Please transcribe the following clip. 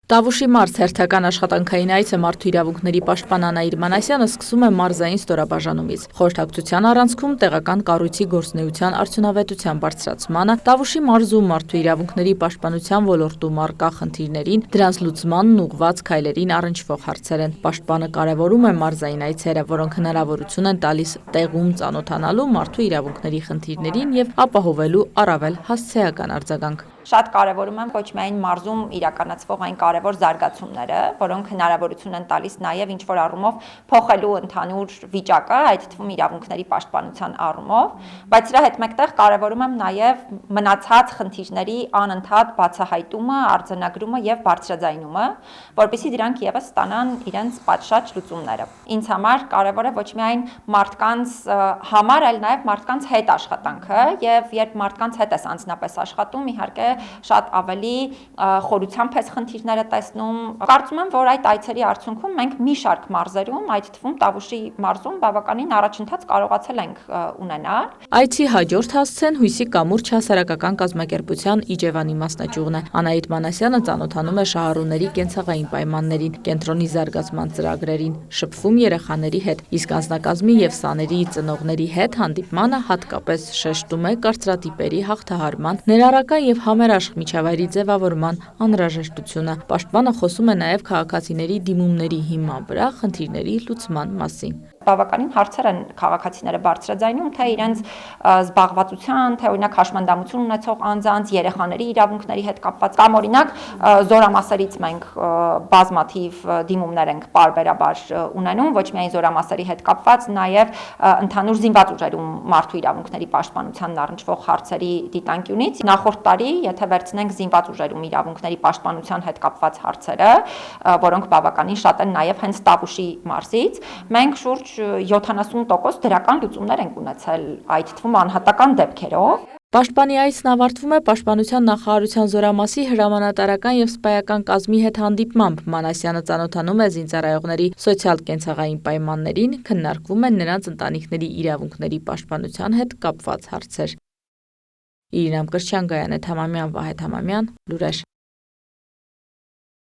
Տավուշի մարզ հերթական աշխատանքային այցը մարդու իրավունքների պաշտպան Անահիտ Մանասյանը սկսում է մարզային ստորաբաժանումից։ Խորհրդակցության առանցքում տեղական կառույցի գործունեության արդյունավետության բարձրացմանը, Տավուշի մարզում մարդու իրավունքների պաշտպանության ոլորտում առկա խնդիրներին, դրանց լուծմանն ուղղված քայլերին առնչվող հարցեր են։ Պաշտպանը կարևորում է մարզային այցերը, որոնք հնարավորություն են տալիս տեղում ծանոթանալու մարդու իրավունքների խնդիրներին եւ ապահովելու առավել հասցեական արձագանք։ Շատ կարևորում եմ ոչ միայն մարզում իրականացվող այն կարևոր զարգացումները, որոնք հնարավորություն են տալիս նաև ինչ-որ առումով փոխելու ընդհանուր վիճակը, այդ թվում իրավունքների պաշտպանության առումով, բայց դրա հետ մեկտեղ կարևորում եմ նաև մնացած խնդիրների անընդհատ բացահայտումը, արձանագրումը եւ բարձրաձայնումը, որպեսզի դրանք եւս ստանան իրենց պատշաճ լուծումները։ Ինձ համար կարևոր է ոչ միայն մարդկանց համար, այլ նաև մարդկանց հետ աշխատանքը, եւ երբ մարդկանց հետ ես անձնապես աշխատում, իհարկե շատ ավելի խորությամբ ես խնդիրները տեսնում։ Կարծում եմ, որ այդ այցերի արդյունքում մենք մի շարք մարզերում, այդ թվում Տավուշի մարզում բավականին առաջընթաց կարողացել ենք ունենալ։ Այցի հաջորդ հասցեն հույսի կամուրջ հասարակական կազմակերպության Իջևանի մասնաճյուղն է։ Անահիտ Մանասյանը ծանոթանում է շահառուների կենցաղային պայմաններին, կենտրոնի զարգացման ծրագրերին, շփվում երեխաների հետ, իսկ անձնակազմի եւ սաների ծնողների հետ հանդիպմանը հատկապես շեշտում է կարծրատիպերի հաղթահարման, ներառական եւ համերաշխ միջավայրի ձևավորման անհրաժեշտությունը։ Պաշտպանը խոսում է նաև քաղաքացիների դիմումների հիման վրա խնդիրների լուծման մասին։ Բավականին հարցեր են քաղաքացիները բարձրաձայնում, թե իրենց զբաղվածության, թե օրինակ հաշմանդամություն ունեցող անձանց, երեխաների իրավունքների հետ կապված, կամ օրինակ զորամասերից մենք բազմաթիվ դիմումներ ենք պարբերաբար ունենում, ոչ միայն զորամասերի հետ կապված, նաև ընդհանուր զինված ուժերում մարդու իրավունքների պաշտպանությանն առնչվող հարցերի դիտանկյունից։ Նախորդ տարի, եթե վերցնենք զինված ուժերում իրավունքների պաշտպանության հետ կապված հարցերը, որոնք բավականին շատ են նաև հենց Տավուշի մարզից, մենք շուրջ 70% դրական լուծումներ ենք ունեցել, այդ թվում անհատական դեպքերով։ Պաշտպանի այցն ավարտվում է Պաշտպանության նախարարության զորամասի հրամանատարական եւ սպայական կազմի հետ հանդիպմամբ։ Մանասյանը ծանոթանում է զինծառայողների սոցիալ-կենցաղային պայմաններին, քննարկվում են նրանց ընտանիքների իրավունքների պաշտպանության հետ կապված հարցեր։ Իրինամ Կրչյան, Գայանե Թամամյան, Վահե Թամամյան, Լուրեր։